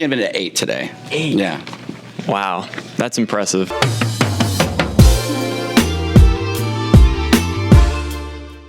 Give it an 8 today. 8? Yeah. Wow, that's impressive.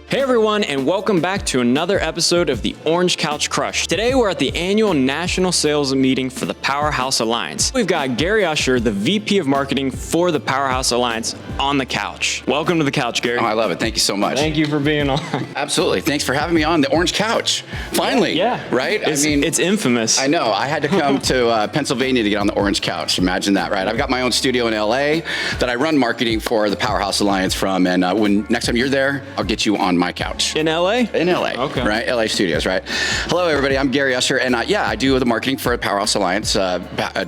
Hey everyone, and welcome back to another episode of the Orange Couch Crush. Today we're at the annual national sales meeting for the PowerHouse Alliance. We've got Gary Usher, the VP of Marketing for the PowerHouse Alliance, on the couch. Welcome to the couch, Gary. Oh, I love it. Thank you so much. Thank you for being on. Absolutely. Thanks for having me on the Orange Couch. Finally. Yeah. Right? It's infamous. I know. I had to come to Pennsylvania to get on the Orange Couch. Imagine that, right? I've got my own studio in LA that I run marketing for the PowerHouse Alliance from. And when next time you're there, I'll get you on my couch. In LA? In LA. Okay. Right? LA Studios, right? Hello, everybody. I'm Gary Usher. And I do the marketing for the PowerHouse Alliance.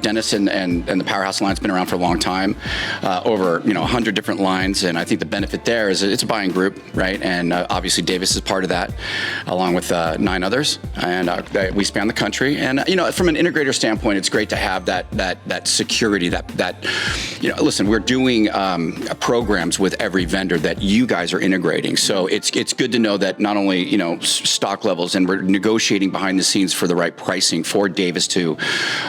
Dennis and the PowerHouse Alliance have been around for a long time, over 100 different lines. And I think the benefit there is it's a buying group, right? And obviously Davis is part of that, along with 9 others. And we span the country. And from an integrator standpoint, it's great to have that security. Listen, we're doing programs with every vendor that you guys are integrating. So it's good to know that not only stock levels, and we're negotiating behind the scenes for the right pricing for Davis to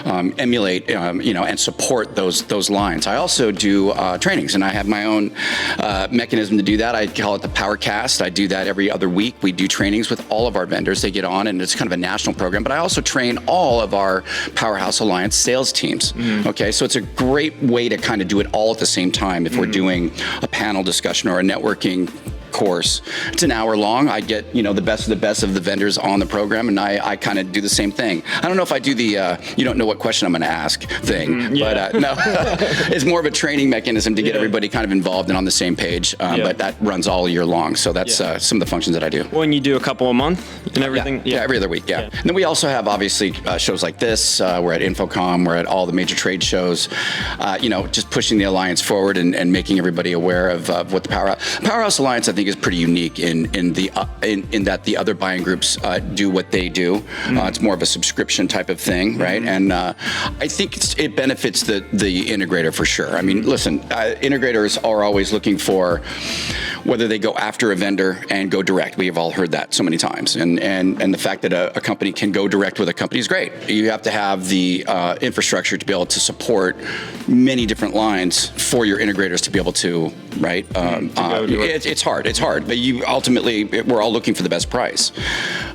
emulate and support those lines. I also do trainings, and I have my own mechanism to do that. I call it the PowerCast. I do that every other week. We do trainings with all of our vendors. They get on, and it's kind of a national program. But I also train all of our PowerHouse Alliance sales teams. Okay, so it's a great way to kind of do it all at the same time. If we're doing a panel discussion or a networking course, it's an hour long. I get the best of the vendors on the program, and I kind of do the same thing. I don't know if I do the you don't know what question I'm going to ask thing, but no, it's more of a training mechanism to get everybody kind of involved and on the same page. But that runs all year long, so that's some of the functions that I do. When you do a couple a month and everything? Yeah, every other week. Yeah. And then we also have obviously shows like this. We're at Infocom. We're at all the major trade shows. Just pushing the alliance forward and making everybody aware of what the PowerHouse Alliance, I think, is pretty unique in that the other buying groups do what they do. It's more of a subscription type of thing, right? And I think it benefits the integrator for sure. I mean, listen, integrators are always looking for whether they go after a vendor and go direct. We have all heard that so many times, and the fact that a company can go direct with a company is great. You have to have the infrastructure to be able to support many different lines for your integrators to be able to, right? It's hard, but we're all looking for the best price.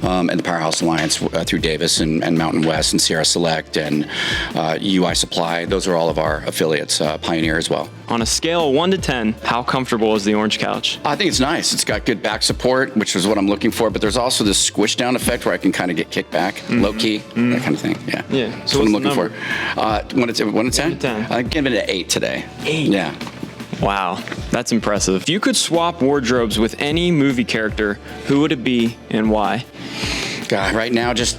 And the PowerHouse Alliance through Davis and Mountain West and Sierra Select and UI Supply, those are all of our affiliates, Pioneer as well. On a scale of 1 to 10, how comfortable is the Orange Couch? I think it's nice. It's got good back support, which is what I'm looking for, but there's also this squish down effect where I can kind of get kicked back, low key, that kind of thing. Yeah. That's So what I'm what's looking the for. 1 to 10? 1 to 10. I give it an 8 today. 8? Yeah. Wow, that's impressive. If you could swap wardrobes with any movie character, who would it be and why? God, right now, let's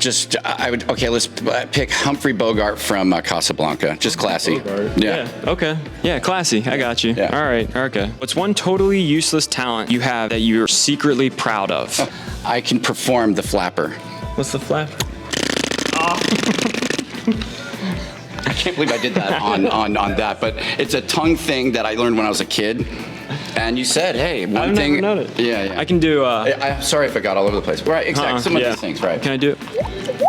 pick Humphrey Bogart from Casablanca. Just classy. Yeah. Okay. Yeah, classy. I got you. Yeah. All right. Okay. What's one totally useless talent you have that you're secretly proud of? I can perform the flapper. What's the flap? I can't believe I did that on that, but it's a tongue thing that I learned when I was a kid. And you said, hey, one thing. I've never known it. Yeah. I can do. I'm sorry if I got all over the place. Right, exactly. Some of these things, right. Can I do it?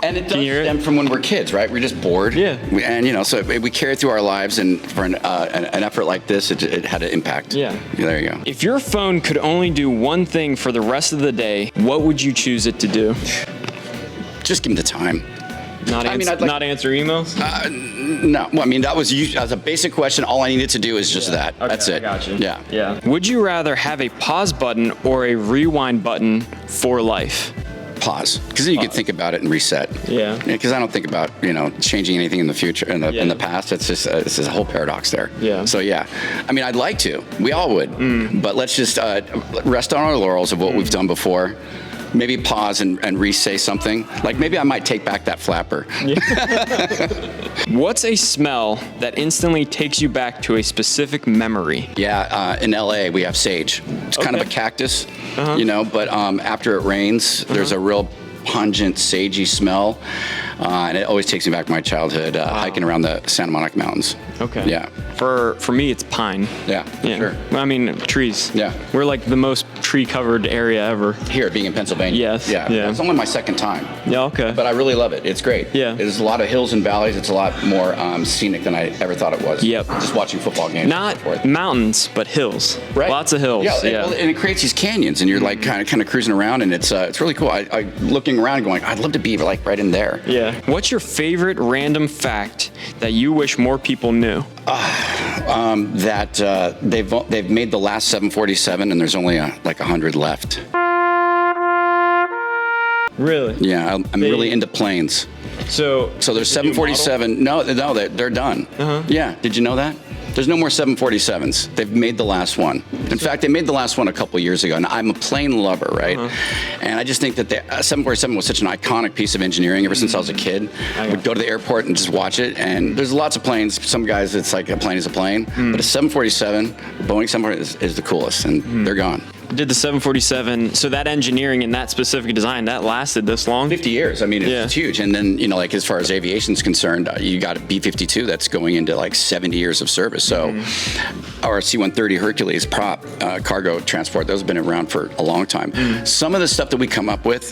And it does stem from when we're kids, right? We're just bored. Yeah. So we carry it through our lives, and for an effort like this, it had an impact. Yeah. There you go. If your phone could only do one thing for the rest of the day, what would you choose it to do? Just give them the time. Not answer emails? No. Well, I mean, that was as a basic question. All I needed to do is just that. Okay, That's it. I got you. Yeah. Would you rather have a pause button or a rewind button for life? Pause, because then you can think about it and reset. Yeah. Because I don't think about changing anything in the future, in the past. It's just this is a whole paradox there. Yeah. So yeah, I mean, I'd like to. We all would. But let's just rest on our laurels of what we've done before. Maybe pause and re-say something. Like maybe I might take back that flapper. What's a smell that instantly takes you back to a specific memory? Yeah, in LA we have sage. It's kind of a cactus, but after it rains, there's a real pungent, sagey smell. And it always takes me back to my childhood, hiking around the Santa Monica Mountains. Okay. Yeah. For me, it's pine. Yeah, sure. I mean, trees. Yeah. We're like the most tree-covered area ever. Here, being in Pennsylvania. Yes. Yeah. It's only my second time. Yeah, okay. But I really love it. It's great. Yeah. There's a lot of hills and valleys. It's a lot more scenic than I ever thought it was. Yep. Just watching football games. Not and so forth. mountains, but hills. Right. Lots of hills. Yeah, and it creates these canyons, and you're like kind of cruising around, and it's really cool. I looking around, going, I'd love to be like right in there. Yeah. What's your favorite random fact that you wish more people knew? That they've made the last 747, and there's only like 100 left. Really? Yeah, I'm really into planes. So there's 747. No, they're done. Yeah, did you know that? There's no more 747s. They've made the last one. In fact, they made the last one a couple years ago, and I'm a plane lover, right? And I just think that the 747 was such an iconic piece of engineering ever since I was a kid. I would go to the airport and just watch it, and there's lots of planes. Some guys, it's like a plane is a plane, but a 747, Boeing 747 is the coolest, and they're gone. Did the 747, so that engineering and that specific design, that lasted this long? 50 years. I mean, it's huge. And then, like as far as aviation's concerned, you got a B-52 that's going into like 70 years of service. So our C-130 Hercules prop cargo transport, those have been around for a long time. Some of the stuff that we come up with,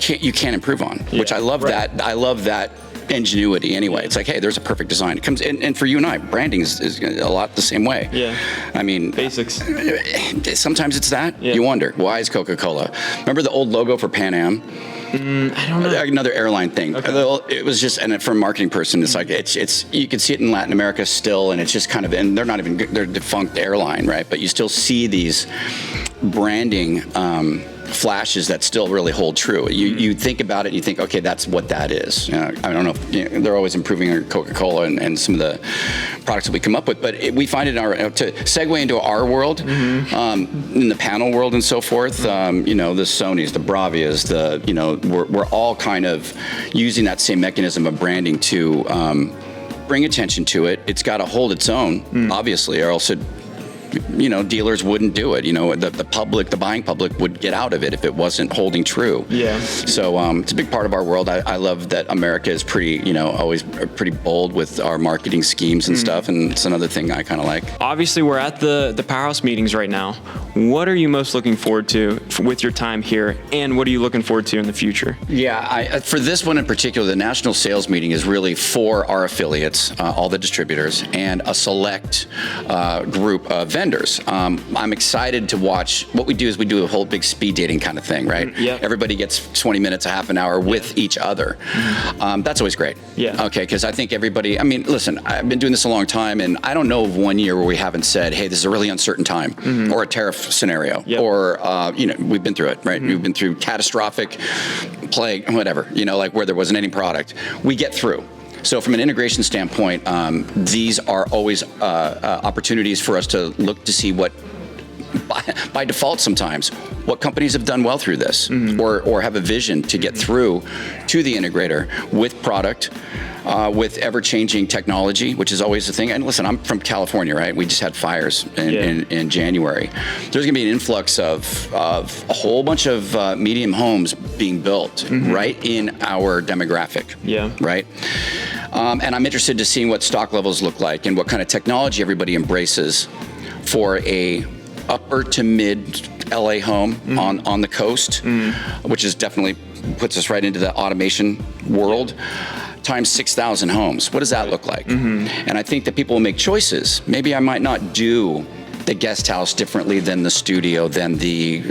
you can't improve on, which I love that. I love that ingenuity anyway. It's like, hey, there's a perfect design. It comes in, and for you and I, branding is a lot the same way. Yeah. I mean, basics. Sometimes it's that. You wonder, why is Coca-Cola? Remember the old logo for Pan Am? I don't know. Another airline thing. Okay. It was just, and for a marketing person, it's like, it's you can see it in Latin America still, and it's just kind of, and they're not even, they're a defunct airline, right? But you still see these branding flashes that still really hold true. You think about it, and you think, okay, that's what that is. I don't know if they're always improving on Coca-Cola and some of the products that we come up with, but we find it in our, to segue into our world, in the panel world and so forth, the Sonys, the Bravias, we're all kind of using that same mechanism of branding to bring attention to it. It's got to hold its own, obviously, or else dealers wouldn't do it. The public, the buying public would get out of it if it wasn't holding true. Yeah. So it's a big part of our world. I love that America is pretty, always pretty bold with our marketing schemes and stuff, and it's another thing I kind of like. Obviously, we're at the Powerhouse meetings right now. What are you most looking forward to with your time here, and what are you looking forward to in the future? Yeah, for this one in particular, the national sales meeting is really for our affiliates, all the distributors, and a select group of vendors. I'm excited to watch. What we do is we do a whole big speed dating kind of thing, right? Yeah. Everybody gets 20 minutes, a half an hour with each other. That's always great. Yeah. Okay, because I think everybody, listen, I've been doing this a long time, and I don't know of one year where we haven't said, hey, this is a really uncertain time, or a tariff scenario, or, we've been through it, right? We've been through catastrophic plague, whatever, like where there wasn't any product. We get through. So from an integration standpoint, these are always opportunities for us to look to see what, by default sometimes, what companies have done well through this, or have a vision to get through to the integrator with product, with ever-changing technology, which is always the thing. And listen, I'm from California, right? We just had fires in January. There's going to be an influx of a whole bunch of medium homes being built right in our demographic. Yeah. Right? And I'm interested to seeing what stock levels look like and what kind of technology everybody embraces for a upper to mid LA home on the coast, which is definitely puts us right into the automation world, times 6,000 homes. What does that look like? And I think that people will make choices. Maybe I might not do the guest house differently than the studio, than the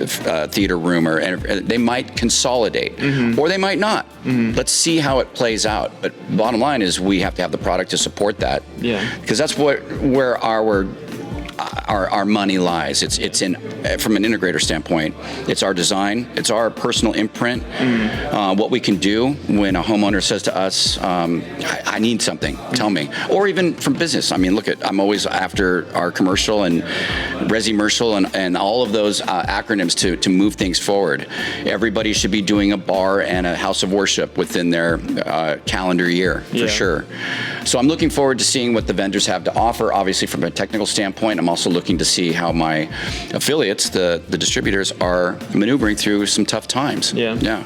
theater room, or they might consolidate, or they might not. Let's see how it plays out. But bottom line is we have to have the product to support that. Yeah. Because that's where our money lies. It's in, from an integrator standpoint, it's our design, it's our personal imprint, what we can do when a homeowner says to us, I need something, tell me. Or even from business. Look I'm always after our commercial and resi-mercial and all of those acronyms to move things forward. Everybody should be doing a bar and a house of worship within their calendar year, for sure. So I'm looking forward to seeing what the vendors have to offer, obviously from a technical standpoint. I'm also looking to see how my affiliates, the distributors, are maneuvering through some tough times. Yeah.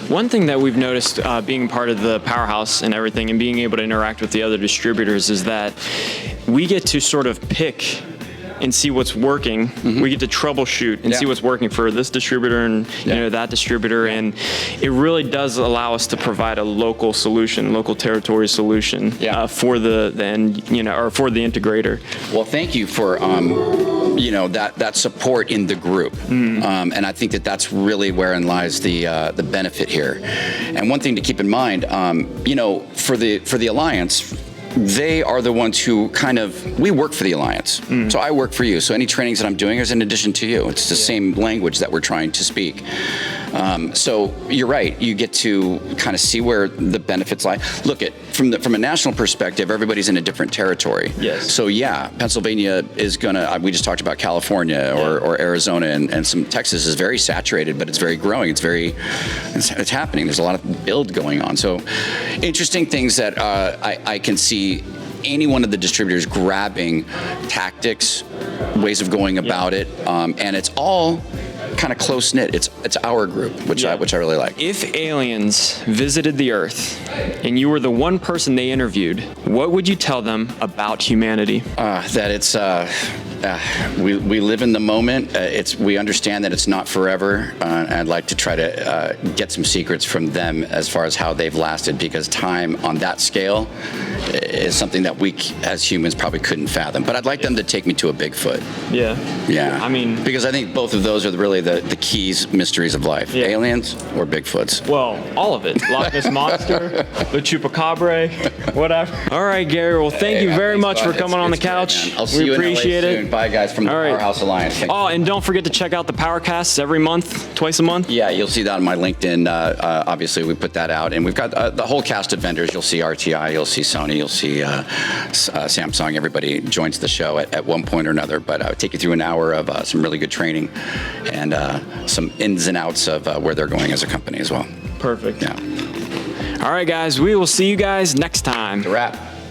One thing that we've noticed being part of the Powerhouse and everything and being able to interact with the other distributors is that we get to sort of pick and see what's working. We get to troubleshoot and see what's working for this distributor and that distributor, and it really does allow us to provide a local solution, local territory solution for the end, or for the integrator. Well, thank you for that support in the group, and I think that's really wherein lies the benefit here. And one thing to keep in mind, for the Alliance, they are the ones who we work for the Alliance. So I work for you. So any trainings that I'm doing is in addition to you. It's the same language that we're trying to speak. So you're right. You get to kind of see where the benefits lie. Look, from a national perspective, everybody's in a different territory. Yes. So Pennsylvania is gonna. We just talked about California or Arizona and some Texas is very saturated, but it's very growing. It's happening. There's a lot of build going on. So interesting things that I can see any one of the distributors grabbing tactics, ways of going about it, and it's all kind of close knit. It's our group, which I really like. If aliens visited the Earth and you were the one person they interviewed, what would you tell them about humanity? That it's we live in the moment. We understand that it's not forever. I'd like to try to get some secrets from them as far as how they've lasted, because time on that scale is something that we as humans probably couldn't fathom. But I'd like them to take me to a Bigfoot. Yeah. I mean, because I think both of those are really the keys, mysteries of life. Aliens or Bigfoots. Well, all of it. Loch Ness Monster, the Chupacabra, whatever. All right, Gary. Well, thank you very much for coming on the couch. I'll see you appreciate in LA it. soon. Bye, guys, from the PowerHouse Alliance. And don't forget to check out the Powercasts every month, twice a month. Yeah, you'll see that on my LinkedIn. Obviously, we put that out, and we've got the whole cast of vendors. You'll see RTI, you'll see Sony, you'll see Samsung. Everybody joins the show at one point or another. But I'll take you through an hour of some really good training and some ins and outs of where they're going as a company as well. Perfect. Yeah. All right, guys. We will see you guys next time. It's a wrap.